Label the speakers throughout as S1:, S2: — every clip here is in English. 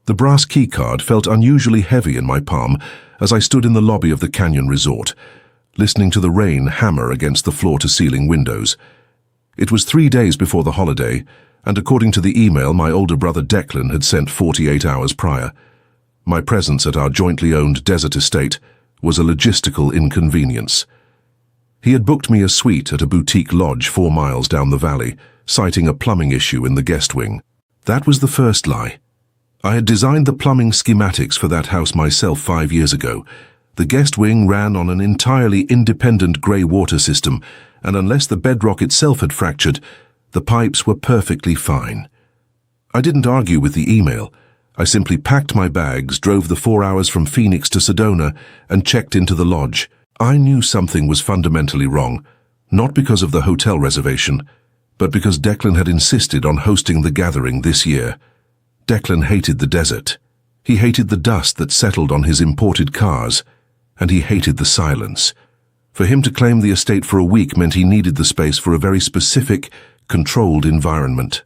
S1: The brass keycard felt unusually heavy in my palm as I stood in the lobby of the Canyon Resort, listening to the rain hammer against the floor-to-ceiling windows. It was 3 days before the holiday, and according to the email my older brother Declan had sent 48 hours prior, my presence at our jointly owned desert estate was a logistical inconvenience. He had booked me a suite at a boutique lodge 4 miles down the valley, citing a plumbing issue in the guest wing. That was the first lie. I had designed the plumbing schematics for that house myself 5 years ago. The guest wing ran on an entirely independent grey water system, and unless the bedrock itself had fractured, the pipes were perfectly fine. I didn't argue with the email. I simply packed my bags, drove the 4 hours from Phoenix to Sedona, and checked into the lodge. I knew something was fundamentally wrong, not because of the hotel reservation, but because Declan had insisted on hosting the gathering this year. Declan hated the desert. He hated the dust that settled on his imported cars, and he hated the silence. For him to claim the estate for a week meant he needed the space for a very specific, controlled environment.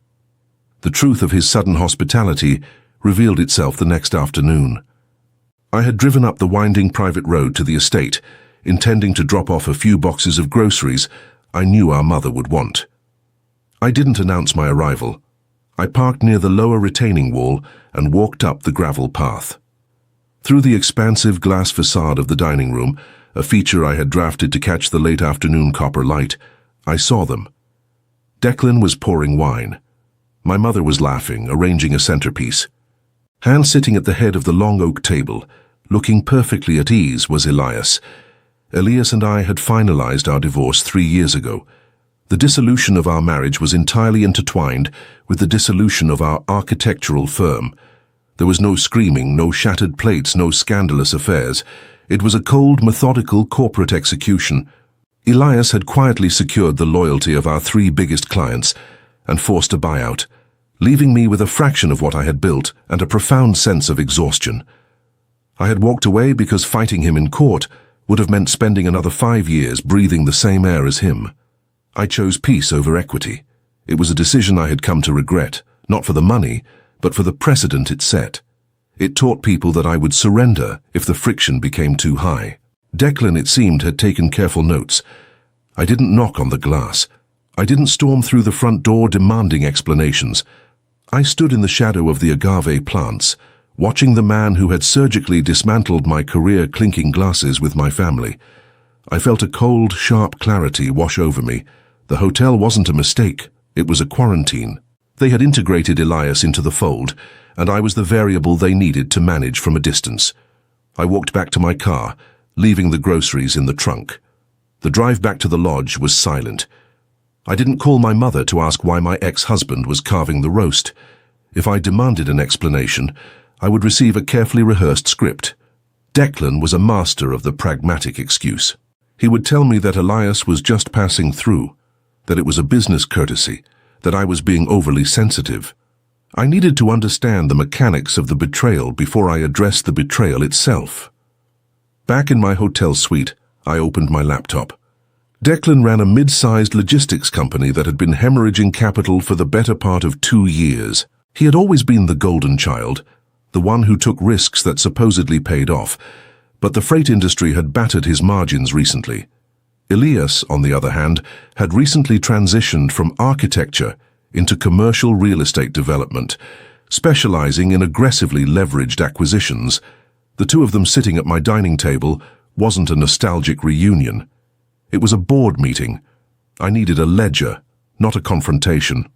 S1: The truth of his sudden hospitality revealed itself the next afternoon. I had driven up the winding private road to the estate, intending to drop off a few boxes of groceries I knew our mother would want. I didn't announce my arrival. I parked near the lower retaining wall and walked up the gravel path. Through the expansive glass facade of the dining room, a feature I had drafted to catch the late afternoon copper light, I saw them. Declan was pouring wine. My mother was laughing, arranging a centerpiece. Hand-sitting at the head of the long oak table, looking perfectly at ease, was Elias. Elias and I had finalized our divorce 3 years ago. The dissolution of our marriage was entirely intertwined with the dissolution of our architectural firm. There was no screaming, no shattered plates, no scandalous affairs. It was a cold, methodical corporate execution. Elias had quietly secured the loyalty of our 3 biggest clients and forced a buyout, leaving me with a fraction of what I had built and a profound sense of exhaustion. I had walked away because fighting him in court would have meant spending another 5 years breathing the same air as him. I chose peace over equity. It was a decision I had come to regret, not for the money, but for the precedent it set. It taught people that I would surrender if the friction became too high. Declan, it seemed, had taken careful notes. I didn't knock on the glass. I didn't storm through the front door demanding explanations. I stood in the shadow of the agave plants, watching the man who had surgically dismantled my career clinking glasses with my family. I felt a cold, sharp clarity wash over me. The hotel wasn't a mistake, it was a quarantine. They had integrated Elias into the fold, and I was the variable they needed to manage from a distance. I walked back to my car, leaving the groceries in the trunk. The drive back to the lodge was silent. I didn't call my mother to ask why my ex-husband was carving the roast. If I demanded an explanation, I would receive a carefully rehearsed script. Declan was a master of the pragmatic excuse. He would tell me that Elias was just passing through, that it was a business courtesy, that I was being overly sensitive. I needed to understand the mechanics of the betrayal before I addressed the betrayal itself. Back in my hotel suite, I opened my laptop. Declan ran a mid-sized logistics company that had been hemorrhaging capital for the better part of 2 years. He had always been the golden child, the one who took risks that supposedly paid off, but the freight industry had battered his margins recently. Elias, on the other hand, had recently transitioned from architecture into commercial real estate development, specializing in aggressively leveraged acquisitions. The 2 of them sitting at my dining table wasn't a nostalgic reunion. It was a board meeting. I needed a ledger, not a confrontation.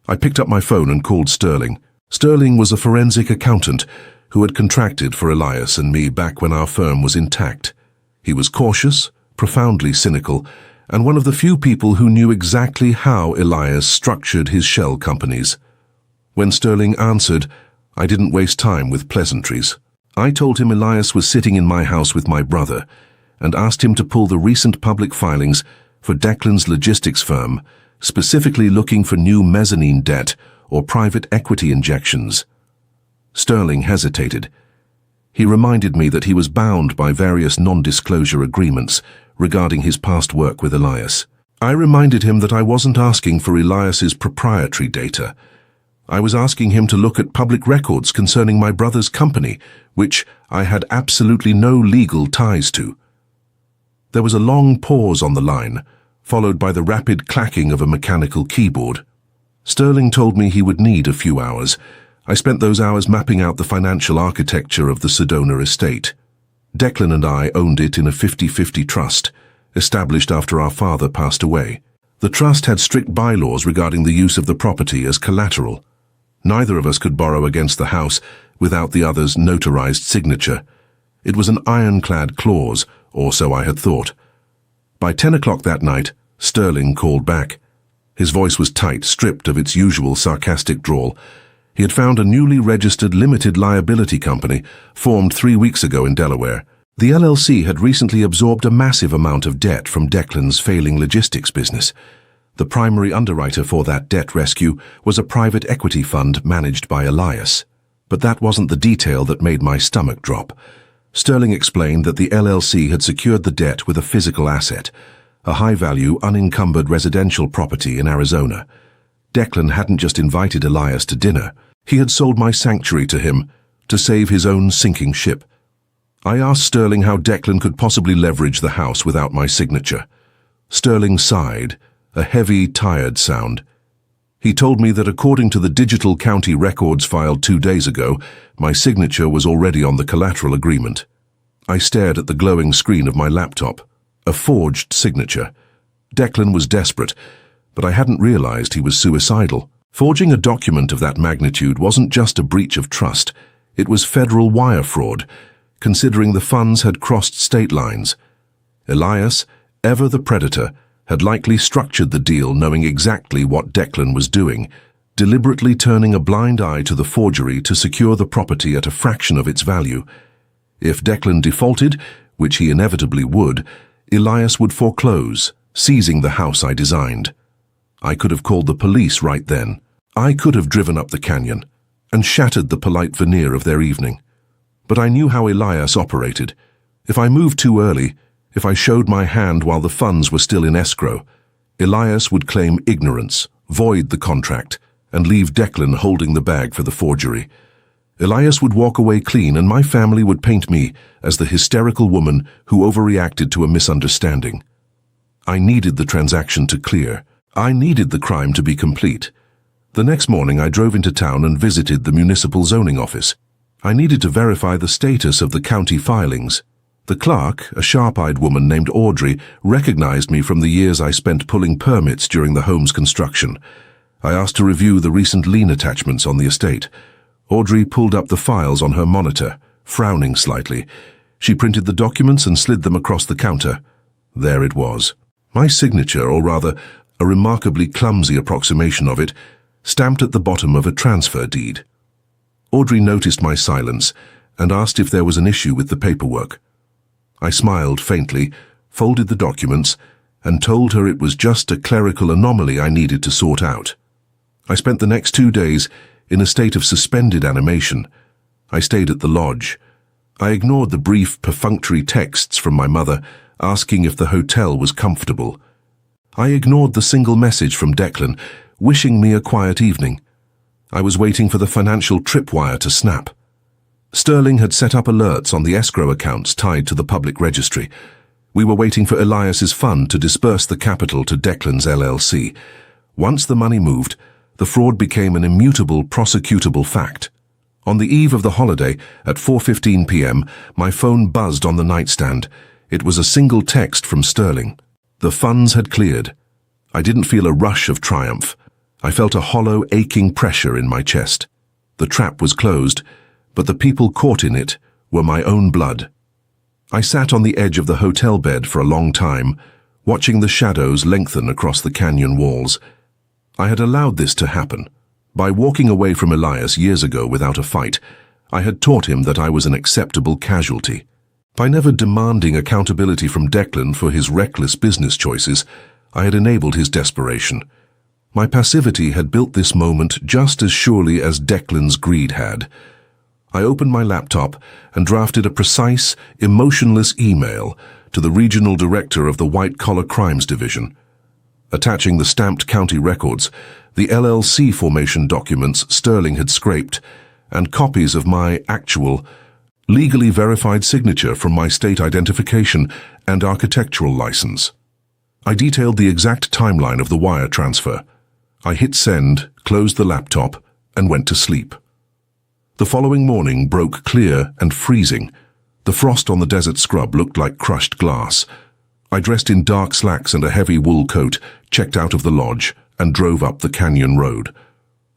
S1: I picked up my phone and called Sterling. Sterling was a forensic accountant who had contracted for Elias and me back when our firm was intact. He was cautious, profoundly cynical, and one of the few people who knew exactly how Elias structured his shell companies. When Sterling answered, I didn't waste time with pleasantries. I told him Elias was sitting in my house with my brother and asked him to pull the recent public filings for Declan's logistics firm, specifically looking for new mezzanine debt or private equity injections. Sterling hesitated. He reminded me that he was bound by various non-disclosure agreements regarding his past work with Elias. I reminded him that I wasn't asking for Elias's proprietary data. I was asking him to look at public records concerning my brother's company, which I had absolutely no legal ties to. There was a long pause on the line, followed by the rapid clacking of a mechanical keyboard. Sterling told me he would need a few hours. I spent those hours mapping out the financial architecture of the Sedona estate. Declan and I owned it in a 50-50 trust, established after our father passed away. The trust had strict bylaws regarding the use of the property as collateral. Neither of us could borrow against the house without the other's notarized signature. It was an ironclad clause, or so I had thought. By 10 o'clock that night, Sterling called back. His voice was tight, stripped of its usual sarcastic drawl. He had found a newly registered limited liability company formed 3 weeks ago in Delaware. The LLC had recently absorbed a massive amount of debt from Declan's failing logistics business. The primary underwriter for that debt rescue was a private equity fund managed by Elias. But that wasn't the detail that made my stomach drop. Sterling explained that the LLC had secured the debt with a physical asset, a high-value, unencumbered residential property in Arizona. Declan hadn't just invited Elias to dinner. He had sold my sanctuary to him to save his own sinking ship. I asked Sterling how Declan could possibly leverage the house without my signature. Sterling sighed, a heavy, tired sound. He told me that according to the digital county records filed 2 days ago, my signature was already on the collateral agreement. I stared at the glowing screen of my laptop. A forged signature. Declan was desperate, but I hadn't realized he was suicidal. Forging a document of that magnitude wasn't just a breach of trust. It was federal wire fraud, considering the funds had crossed state lines. Elias, ever the predator, had likely structured the deal knowing exactly what Declan was doing, deliberately turning a blind eye to the forgery to secure the property at a fraction of its value. If Declan defaulted, which he inevitably would, Elias would foreclose, seizing the house I designed. I could have called the police right then. I could have driven up the canyon and shattered the polite veneer of their evening. But I knew how Elias operated. If I moved too early, if I showed my hand while the funds were still in escrow, Elias would claim ignorance, void the contract, and leave Declan holding the bag for the forgery. Elias would walk away clean, and my family would paint me as the hysterical woman who overreacted to a misunderstanding. I needed the transaction to clear. I needed the crime to be complete. The next morning I drove into town and visited the municipal zoning office. I needed to verify the status of the county filings. The clerk, a sharp-eyed woman named Audrey, recognized me from the years I spent pulling permits during the home's construction. I asked to review the recent lien attachments on the estate. Audrey pulled up the files on her monitor, frowning slightly. She printed the documents and slid them across the counter. There it was. My signature, or rather, a remarkably clumsy approximation of it, stamped at the bottom of a transfer deed. Audrey noticed my silence and asked if there was an issue with the paperwork. I smiled faintly, folded the documents, and told her it was just a clerical anomaly I needed to sort out. I spent the next 2 days in a state of suspended animation. I stayed at the lodge. I ignored the brief, perfunctory texts from my mother asking if the hotel was comfortable. I ignored the single message from Declan, wishing me a quiet evening. I was waiting for the financial tripwire to snap. Sterling had set up alerts on the escrow accounts tied to the public registry. We were waiting for Elias's fund to disperse the capital to Declan's LLC. Once the money moved, the fraud became an immutable, prosecutable fact. On the eve of the holiday, at 4:15 p.m., my phone buzzed on the nightstand. It was a single text from Sterling. The funds had cleared. I didn't feel a rush of triumph. I felt a hollow, aching pressure in my chest. The trap was closed, but the people caught in it were my own blood. I sat on the edge of the hotel bed for a long time, watching the shadows lengthen across the canyon walls. I had allowed this to happen. By walking away from Elias years ago without a fight, I had taught him that I was an acceptable casualty. By never demanding accountability from Declan for his reckless business choices, I had enabled his desperation. My passivity had built this moment just as surely as Declan's greed had. I opened my laptop and drafted a precise, emotionless email to the regional director of the White Collar Crimes Division. attaching the stamped county records, the LLC formation documents Sterling had scraped, and copies of my actual, legally verified signature from my state identification and architectural license. I detailed the exact timeline of the wire transfer. I hit send, closed the laptop, and went to sleep. The following morning broke clear and freezing. The frost on the desert scrub looked like crushed glass. I dressed in dark slacks and a heavy wool coat, checked out of the lodge, and drove up the canyon road.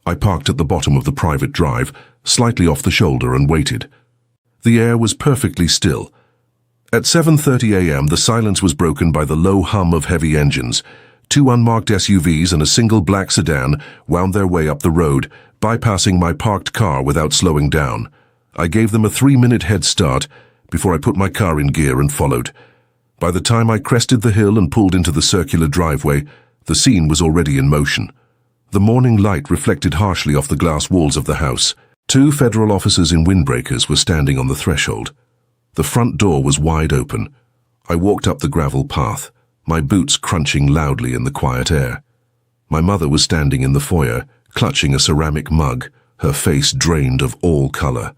S1: I parked at the bottom of the private drive, slightly off the shoulder, and waited. The air was perfectly still. At 7:30 a.m., the silence was broken by the low hum of heavy engines. 2 unmarked SUVs and a single black sedan wound their way up the road, bypassing my parked car without slowing down. I gave them a 3-minute head start before I put my car in gear and followed. By the time I crested the hill and pulled into the circular driveway, the scene was already in motion. The morning light reflected harshly off the glass walls of the house. 2 federal officers in windbreakers were standing on the threshold. The front door was wide open. I walked up the gravel path, my boots crunching loudly in the quiet air. My mother was standing in the foyer, clutching a ceramic mug, her face drained of all color.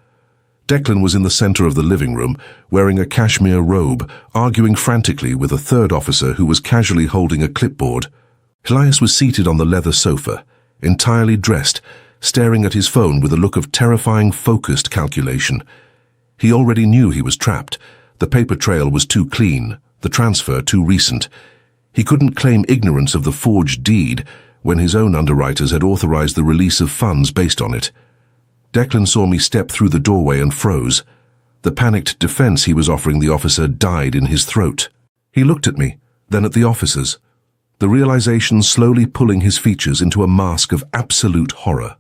S1: Declan was in the center of the living room, wearing a cashmere robe, arguing frantically with a third officer who was casually holding a clipboard. Elias was seated on the leather sofa, entirely dressed, staring at his phone with a look of terrifying, focused calculation. He already knew he was trapped. The paper trail was too clean, the transfer too recent. He couldn't claim ignorance of the forged deed when his own underwriters had authorized the release of funds based on it. Declan saw me step through the doorway and froze. The panicked defense he was offering the officer died in his throat. He looked at me, then at the officers, the realization slowly pulling his features into a mask of absolute horror.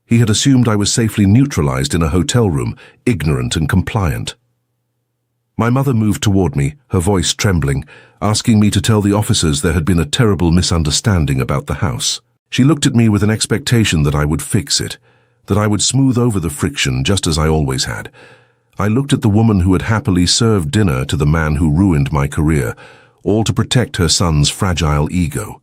S1: He had assumed I was safely neutralized in a hotel room, ignorant and compliant. My mother moved toward me, her voice trembling, asking me to tell the officers there had been a terrible misunderstanding about the house. She looked at me with an expectation that I would fix it, that I would smooth over the friction just as I always had. I looked at the woman who had happily served dinner to the man who ruined my career, all to protect her son's fragile ego.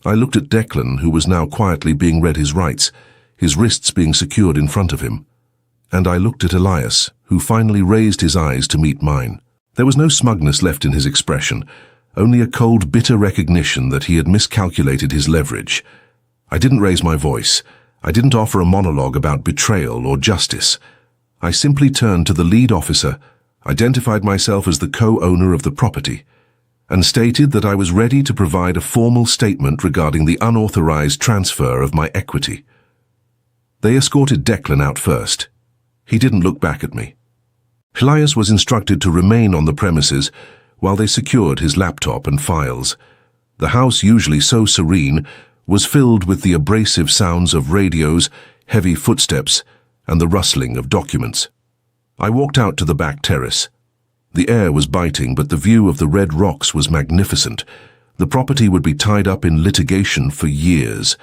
S1: I looked at Declan, who was now quietly being read his rights, his wrists being secured in front of him. And I looked at Elias, who finally raised his eyes to meet mine. There was no smugness left in his expression, only a cold, bitter recognition that he had miscalculated his leverage. I didn't raise my voice. I didn't offer a monologue about betrayal or justice. I simply turned to the lead officer, identified myself as the co-owner of the property, and stated that I was ready to provide a formal statement regarding the unauthorized transfer of my equity. They escorted Declan out first. He didn't look back at me. Elias was instructed to remain on the premises while they secured his laptop and files. The house, usually so serene, was filled with the abrasive sounds of radios, heavy footsteps, and the rustling of documents. I walked out to the back terrace. The air was biting, but the view of the red rocks was magnificent. The property would be tied up in litigation for years.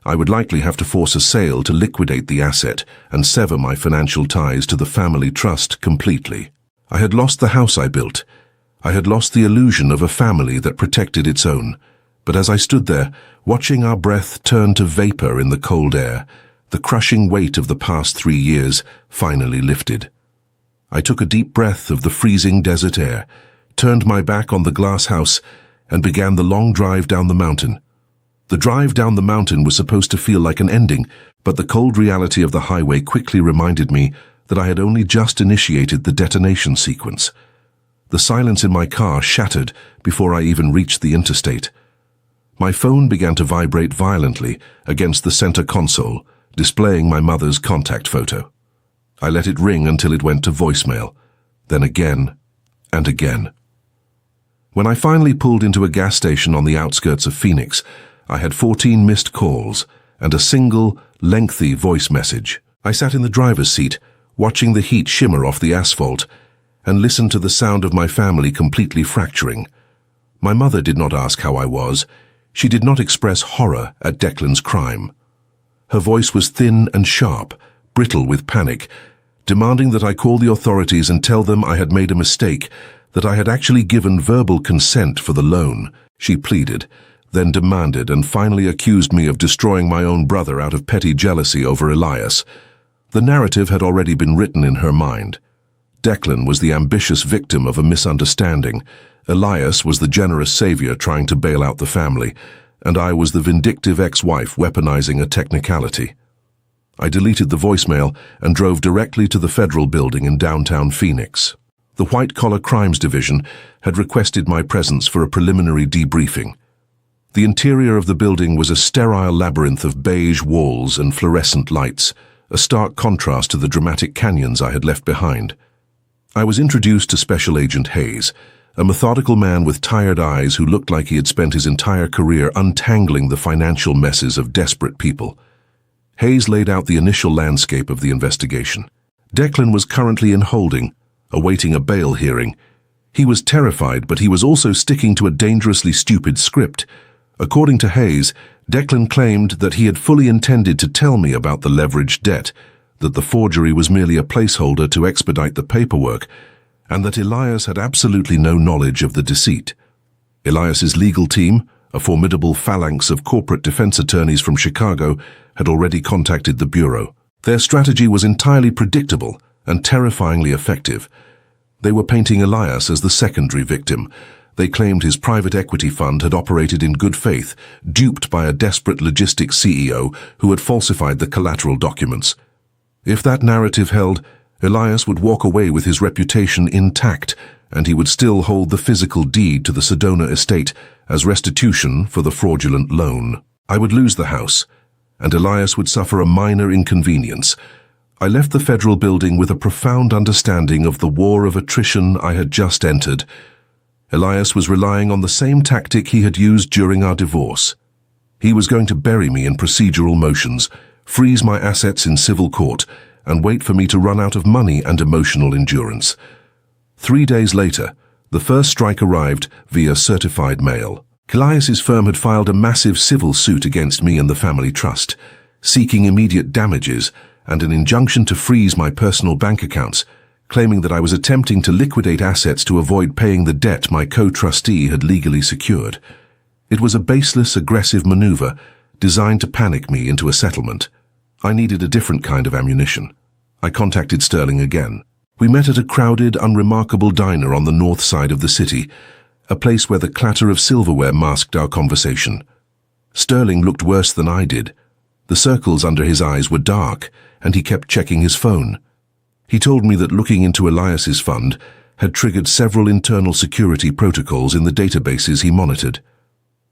S1: I would likely have to force a sale to liquidate the asset and sever my financial ties to the family trust completely. I had lost the house I built. I had lost the illusion of a family that protected its own. But as I stood there, watching our breath turn to vapor in the cold air, the crushing weight of the past 3 years finally lifted. I took a deep breath of the freezing desert air, turned my back on the glass house, and began the long drive down the mountain. The drive down the mountain was supposed to feel like an ending, but the cold reality of the highway quickly reminded me that I had only just initiated the detonation sequence. The silence in my car shattered before I even reached the interstate. My phone began to vibrate violently against the center console, displaying my mother's contact photo. I let it ring until it went to voicemail, then again and again. When I finally pulled into a gas station on the outskirts of Phoenix, I had 14 missed calls and a single, lengthy voice message. I sat in the driver's seat, watching the heat shimmer off the asphalt, and listened to the sound of my family completely fracturing. My mother did not ask how I was. She did not express horror at Declan's crime. Her voice was thin and sharp, brittle with panic, demanding that I call the authorities and tell them I had made a mistake, that I had actually given verbal consent for the loan. She pleaded, then demanded and finally accused me of destroying my own brother out of petty jealousy over Elias. The narrative had already been written in her mind. Declan was the ambitious victim of a misunderstanding, Elias was the generous savior trying to bail out the family, and I was the vindictive ex-wife weaponizing a technicality. I deleted the voicemail and drove directly to the federal building in downtown Phoenix. The White-Collar Crimes Division had requested my presence for a preliminary debriefing. The interior of the building was a sterile labyrinth of beige walls and fluorescent lights, a stark contrast to the dramatic canyons I had left behind. I was introduced to Special Agent Hayes, a methodical man with tired eyes who looked like he had spent his entire career untangling the financial messes of desperate people. Hayes laid out the initial landscape of the investigation. Declan was currently in holding, awaiting a bail hearing. He was terrified, but he was also sticking to a dangerously stupid script. According to Hayes, Declan claimed that he had fully intended to tell me about the leveraged debt, that the forgery was merely a placeholder to expedite the paperwork, and that Elias had absolutely no knowledge of the deceit. Elias's legal team, a formidable phalanx of corporate defense attorneys from Chicago, had already contacted the Bureau. Their strategy was entirely predictable and terrifyingly effective. They were painting Elias as the secondary victim. They claimed his private equity fund had operated in good faith, duped by a desperate logistics CEO who had falsified the collateral documents. If that narrative held, Elias would walk away with his reputation intact, and he would still hold the physical deed to the Sedona estate as restitution for the fraudulent loan. I would lose the house, and Elias would suffer a minor inconvenience. I left the federal building with a profound understanding of the war of attrition I had just entered. Elias was relying on the same tactic he had used during our divorce. He was going to bury me in procedural motions, freeze my assets in civil court, and wait for me to run out of money and emotional endurance. 3 days later, the first strike arrived via certified mail. Elias's firm had filed a massive civil suit against me and the family trust, seeking immediate damages and an injunction to freeze my personal bank accounts, claiming that I was attempting to liquidate assets to avoid paying the debt my co-trustee had legally secured. It was a baseless, aggressive maneuver designed to panic me into a settlement. I needed a different kind of ammunition. I contacted Sterling again. We met at a crowded, unremarkable diner on the north side of the city, a place where the clatter of silverware masked our conversation. Sterling looked worse than I did. The circles under his eyes were dark, and he kept checking his phone. He told me that looking into Elias's fund had triggered several internal security protocols in the databases he monitored.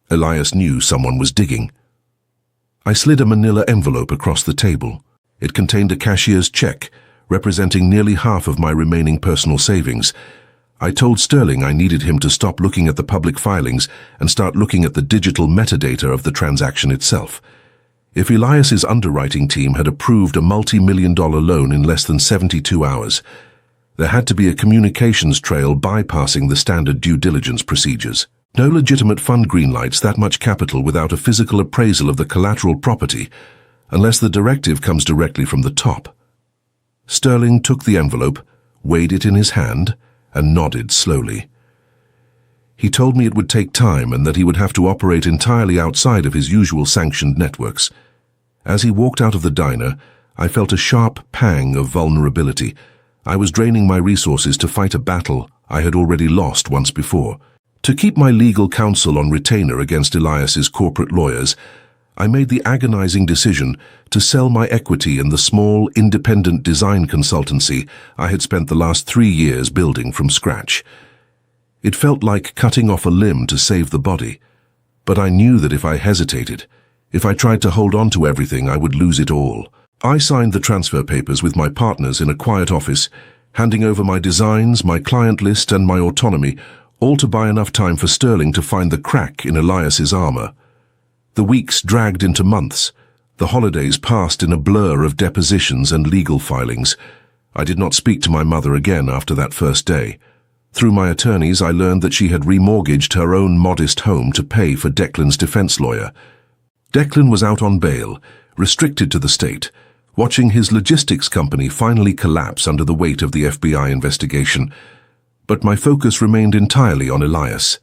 S1: Elias knew someone was digging. I slid a manila envelope across the table. It contained a cashier's check, representing nearly half of my remaining personal savings. I told Sterling I needed him to stop looking at the public filings and start looking at the digital metadata of the transaction itself. If Elias's underwriting team had approved a multi-million-dollar loan in less than 72 hours, there had to be a communications trail bypassing the standard due diligence procedures. No legitimate fund greenlights that much capital without a physical appraisal of the collateral property, unless the directive comes directly from the top. Sterling took the envelope, weighed it in his hand, and nodded slowly. He told me it would take time and that he would have to operate entirely outside of his usual sanctioned networks. As he walked out of the diner, I felt a sharp pang of vulnerability. I was draining my resources to fight a battle I had already lost once before. To keep my legal counsel on retainer against Elias's corporate lawyers, I made the agonizing decision to sell my equity in the small, independent design consultancy I had spent the last 3 years building from scratch. It felt like cutting off a limb to save the body, but I knew that if I hesitated, if I tried to hold on to everything, I would lose it all. I signed the transfer papers with my partners in a quiet office, handing over my designs, my client list, and my autonomy, all to buy enough time for Sterling to find the crack in Elias's armor. The weeks dragged into months. The holidays passed in a blur of depositions and legal filings. I did not speak to my mother again after that first day. Through my attorneys, I learned that she had remortgaged her own modest home to pay for Declan's defense lawyer. Declan was out on bail, restricted to the state, watching his logistics company finally collapse under the weight of the FBI investigation. But my focus remained entirely on Elias.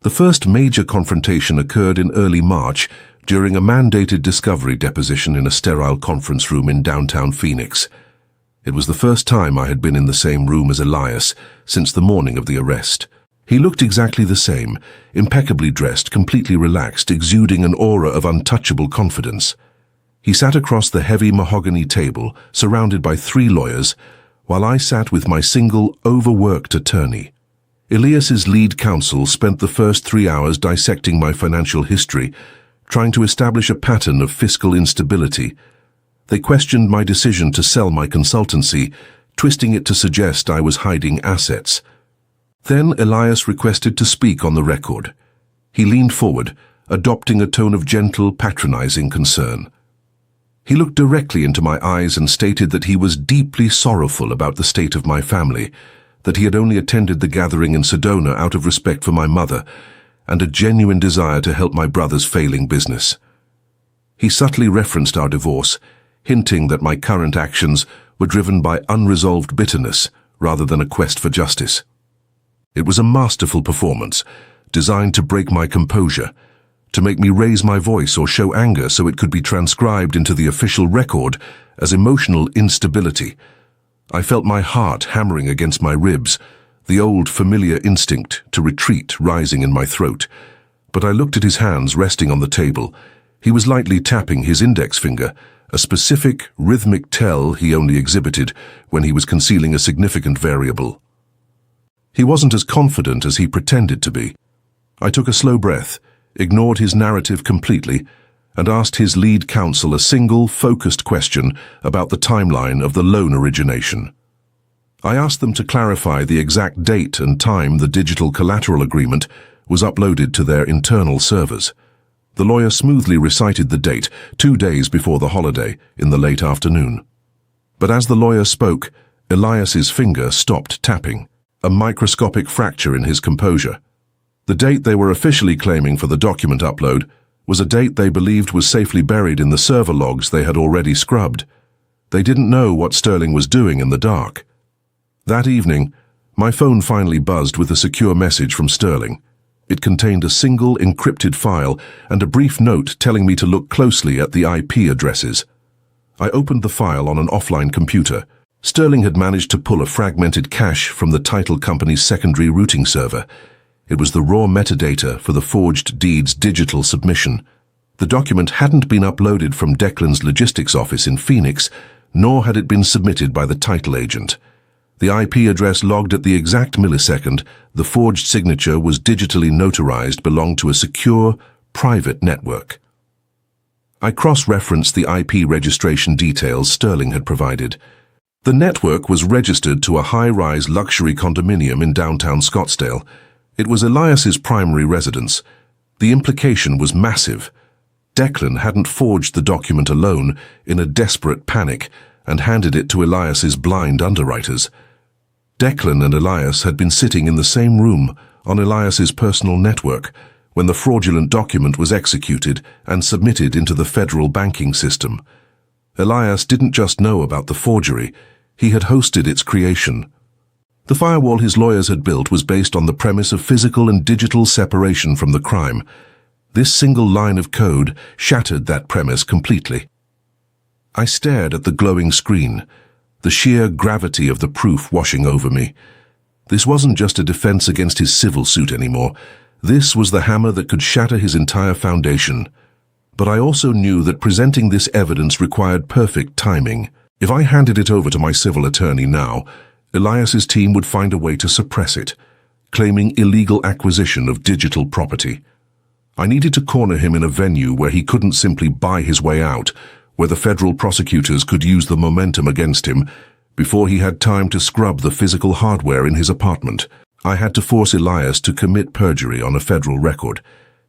S1: The first major confrontation occurred in early March during a mandated discovery deposition in a sterile conference room in downtown Phoenix. It was the first time I had been in the same room as Elias since the morning of the arrest. He looked exactly the same, impeccably dressed, completely relaxed, exuding an aura of untouchable confidence. He sat across the heavy mahogany table, surrounded by 3 lawyers, while I sat with my single, overworked attorney. Elias's lead counsel spent the first 3 hours dissecting my financial history, trying to establish a pattern of fiscal instability. They questioned my decision to sell my consultancy, twisting it to suggest I was hiding assets. Then Elias requested to speak on the record. He leaned forward, adopting a tone of gentle, patronizing concern. He looked directly into my eyes and stated that he was deeply sorrowful about the state of my family, that he had only attended the gathering in Sedona out of respect for my mother, and a genuine desire to help my brother's failing business. He subtly referenced our divorce, hinting that my current actions were driven by unresolved bitterness rather than a quest for justice. It was a masterful performance, designed to break my composure, to make me raise my voice or show anger so it could be transcribed into the official record as emotional instability. I felt my heart hammering against my ribs, the old familiar instinct to retreat rising in my throat. But I looked at his hands resting on the table. He was lightly tapping his index finger, a specific, rhythmic tell he only exhibited when he was concealing a significant variable. He wasn't as confident as he pretended to be. I took a slow breath, ignored his narrative completely, and asked his lead counsel a single, focused question about the timeline of the loan origination. I asked them to clarify the exact date and time the digital collateral agreement was uploaded to their internal servers. The lawyer smoothly recited the date, 2 days before the holiday, in the late afternoon. But as the lawyer spoke, Elias's finger stopped tapping, a microscopic fracture in his composure. The date they were officially claiming for the document upload was a date they believed was safely buried in the server logs they had already scrubbed. They didn't know what Sterling was doing in the dark. That evening, my phone finally buzzed with a secure message from Sterling. It contained a single encrypted file and a brief note telling me to look closely at the IP addresses. I opened the file on an offline computer. Sterling had managed to pull a fragmented cache from the title company's secondary routing server. It was the raw metadata for the forged deed's digital submission. The document hadn't been uploaded from Declan's logistics office in Phoenix, nor had it been submitted by the title agent. The IP address logged at the exact millisecond the forged signature was digitally notarized belonged to a secure, private network. I cross-referenced the IP registration details Sterling had provided. The network was registered to a high-rise luxury condominium in downtown Scottsdale. It was Elias's primary residence. The implication was massive. Declan hadn't forged the document alone in a desperate panic and handed it to Elias's blind underwriters. Declan and Elias had been sitting in the same room on Elias's personal network when the fraudulent document was executed and submitted into the federal banking system. Elias didn't just know about the forgery, he had hosted its creation. The firewall his lawyers had built was based on the premise of physical and digital separation from the crime. This single line of code shattered that premise completely. I stared at the glowing screen, the sheer gravity of the proof washing over me. This wasn't just a defense against his civil suit anymore. This was the hammer that could shatter his entire foundation. But I also knew that presenting this evidence required perfect timing. If I handed it over to my civil attorney now, Elias's team would find a way to suppress it, claiming illegal acquisition of digital property. I needed to corner him in a venue where he couldn't simply buy his way out, where the federal prosecutors could use the momentum against him before he had time to scrub the physical hardware in his apartment. I had to force Elias to commit perjury on a federal record,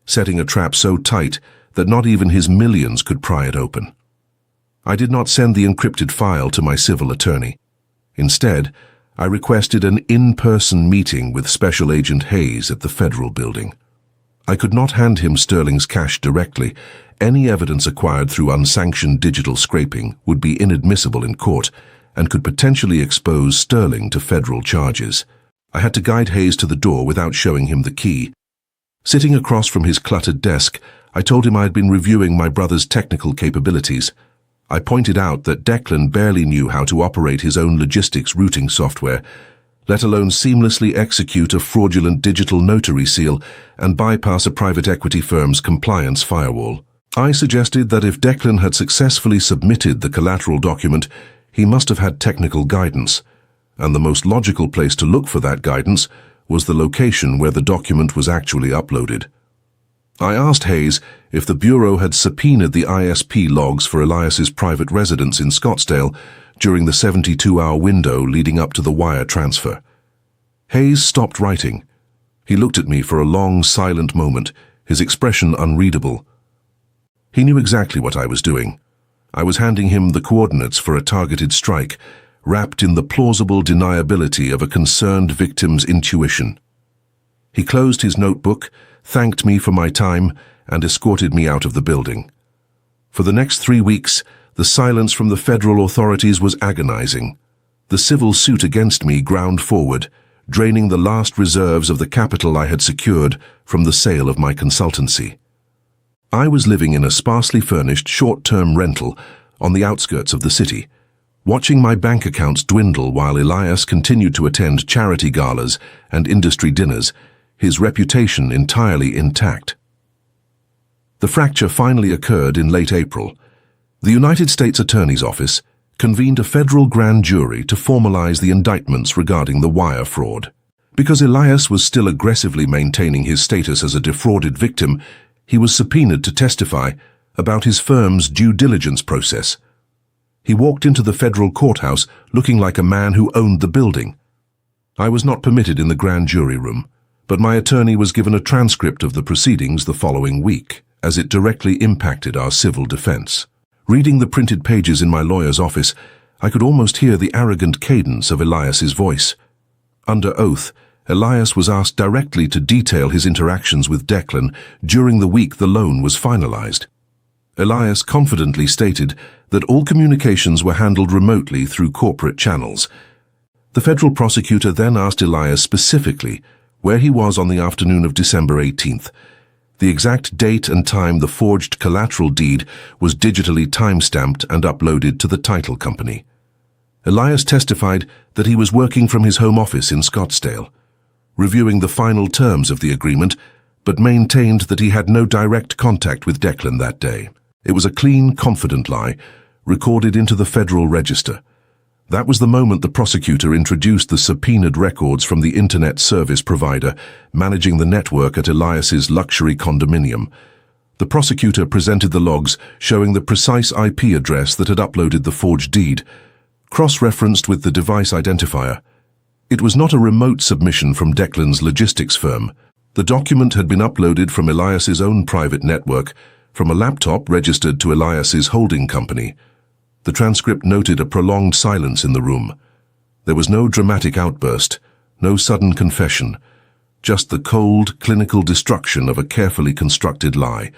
S1: setting a trap so tight that not even his millions could pry it open. I did not send the encrypted file to my civil attorney. Instead, I requested an in-person meeting with Special Agent Hayes at the federal building. I could not hand him Sterling's cash directly. Any evidence acquired through unsanctioned digital scraping would be inadmissible in court and could potentially expose Sterling to federal charges. I had to guide Hayes to the door without showing him the key. Sitting across from his cluttered desk, I told him I had been reviewing my brother's technical capabilities. I pointed out that Declan barely knew how to operate his own logistics routing software, let alone seamlessly execute a fraudulent digital notary seal and bypass a private equity firm's compliance firewall. I suggested that if Declan had successfully submitted the collateral document, he must have had technical guidance, and the most logical place to look for that guidance was the location where the document was actually uploaded. I asked Hayes if the Bureau had subpoenaed the ISP logs for Elias's private residence in Scottsdale during the 72-hour window leading up to the wire transfer. Hayes stopped writing. He looked at me for a long, silent moment, his expression unreadable. He knew exactly what I was doing. I was handing him the coordinates for a targeted strike, wrapped in the plausible deniability of a concerned victim's intuition. He closed his notebook, thanked me for my time, and escorted me out of the building. For the next 3 weeks, the silence from the federal authorities was agonizing. The civil suit against me ground forward, draining the last reserves of the capital I had secured from the sale of my consultancy. I was living in a sparsely furnished short-term rental on the outskirts of the city, watching my bank accounts dwindle while Elias continued to attend charity galas and industry dinners, his reputation entirely intact. The fracture finally occurred in late April. The United States Attorney's Office convened a federal grand jury to formalize the indictments regarding the wire fraud. Because Elias was still aggressively maintaining his status as a defrauded victim, he was subpoenaed to testify about his firm's due diligence process. He walked into the federal courthouse looking like a man who owned the building. I was not permitted in the grand jury room, but my attorney was given a transcript of the proceedings the following week, as it directly impacted our civil defense. Reading the printed pages in my lawyer's office, I could almost hear the arrogant cadence of Elias's voice. Under oath, Elias was asked directly to detail his interactions with Declan during the week the loan was finalized. Elias confidently stated that all communications were handled remotely through corporate channels. The federal prosecutor then asked Elias specifically where he was on the afternoon of December 18th. The exact date and time the forged collateral deed was digitally time-stamped and uploaded to the title company. Elias testified that he was working from his home office in Scottsdale, reviewing the final terms of the agreement, but maintained that he had no direct contact with Declan that day. It was a clean, confident lie, recorded into the Federal Register. That was the moment the prosecutor introduced the subpoenaed records from the internet service provider managing the network at Elias's luxury condominium. The prosecutor presented the logs showing the precise IP address that had uploaded the forged deed, cross-referenced with the device identifier. It was not a remote submission from Declan's logistics firm. The document had been uploaded from Elias's own private network, from a laptop registered to Elias's holding company. The transcript noted a prolonged silence in the room. There was no dramatic outburst, no sudden confession, just the cold, clinical destruction of a carefully constructed lie.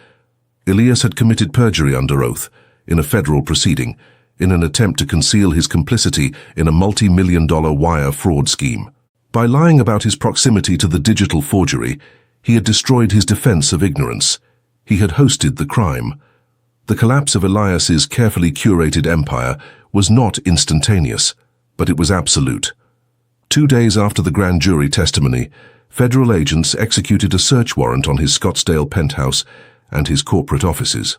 S1: Elias had committed perjury under oath, in a federal proceeding, in an attempt to conceal his complicity in a multi-million-dollar wire fraud scheme. By lying about his proximity to the digital forgery, he had destroyed his defense of ignorance. He had hosted the crime. The collapse of Elias's carefully curated empire was not instantaneous, but it was absolute. 2 days after the grand jury testimony, federal agents executed a search warrant on his Scottsdale penthouse and his corporate offices.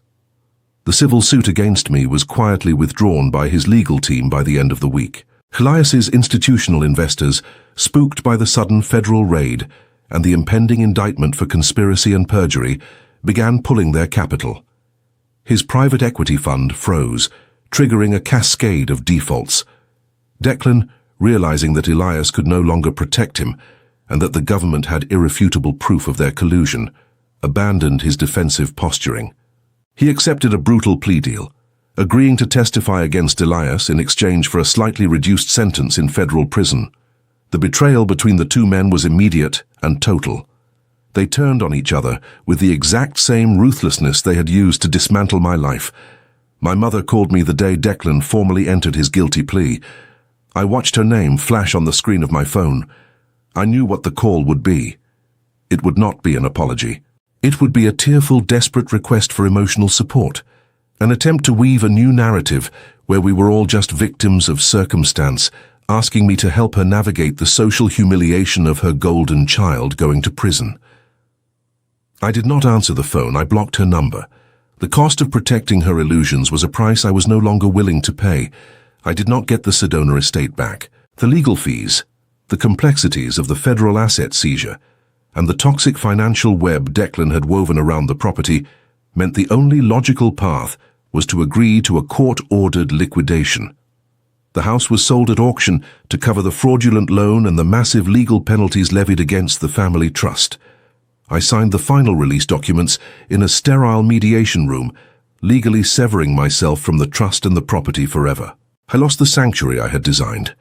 S1: The civil suit against me was quietly withdrawn by his legal team by the end of the week. Elias's institutional investors, spooked by the sudden federal raid and the impending indictment for conspiracy and perjury, began pulling their capital. His private equity fund froze, triggering a cascade of defaults. Declan, realizing that Elias could no longer protect him and that the government had irrefutable proof of their collusion, abandoned his defensive posturing. He accepted a brutal plea deal, agreeing to testify against Elias in exchange for a slightly reduced sentence in federal prison. The betrayal between the two men was immediate and total. They turned on each other with the exact same ruthlessness they had used to dismantle my life. My mother called me the day Declan formally entered his guilty plea. I watched her name flash on the screen of my phone. I knew what the call would be. It would not be an apology. It would be a tearful, desperate request for emotional support, an attempt to weave a new narrative where we were all just victims of circumstance, asking me to help her navigate the social humiliation of her golden child going to prison. I did not answer the phone. I blocked her number. The cost of protecting her illusions was a price I was no longer willing to pay. I did not get the Sedona estate back. The legal fees, the complexities of the federal asset seizure, and the toxic financial web Declan had woven around the property meant the only logical path was to agree to a court-ordered liquidation. The house was sold at auction to cover the fraudulent loan and the massive legal penalties levied against the family trust. I signed the final release documents in a sterile mediation room, legally severing myself from the trust and the property forever. I lost the sanctuary I had designed,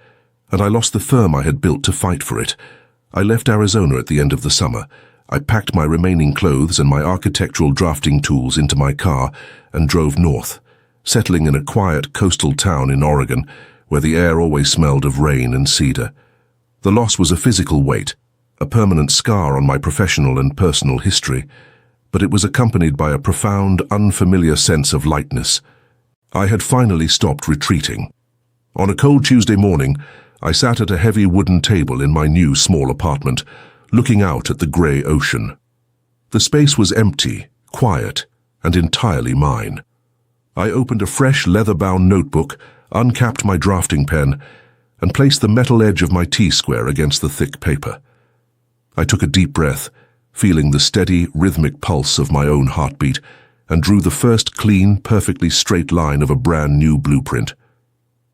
S1: and I lost the firm I had built to fight for it. I left Arizona at the end of the summer. I packed my remaining clothes and my architectural drafting tools into my car and drove north, settling in a quiet coastal town in Oregon, where the air always smelled of rain and cedar. The loss was a physical weight, a permanent scar on my professional and personal history, but it was accompanied by a profound, unfamiliar sense of lightness. I had finally stopped retreating. On a cold Tuesday morning, I sat at a heavy wooden table in my new small apartment, looking out at the grey ocean. The space was empty, quiet, and entirely mine. I opened a fresh leather-bound notebook, uncapped my drafting pen, and placed the metal edge of my T-square against the thick paper. I took a deep breath, feeling the steady, rhythmic pulse of my own heartbeat, and drew the first clean, perfectly straight line of a brand new blueprint.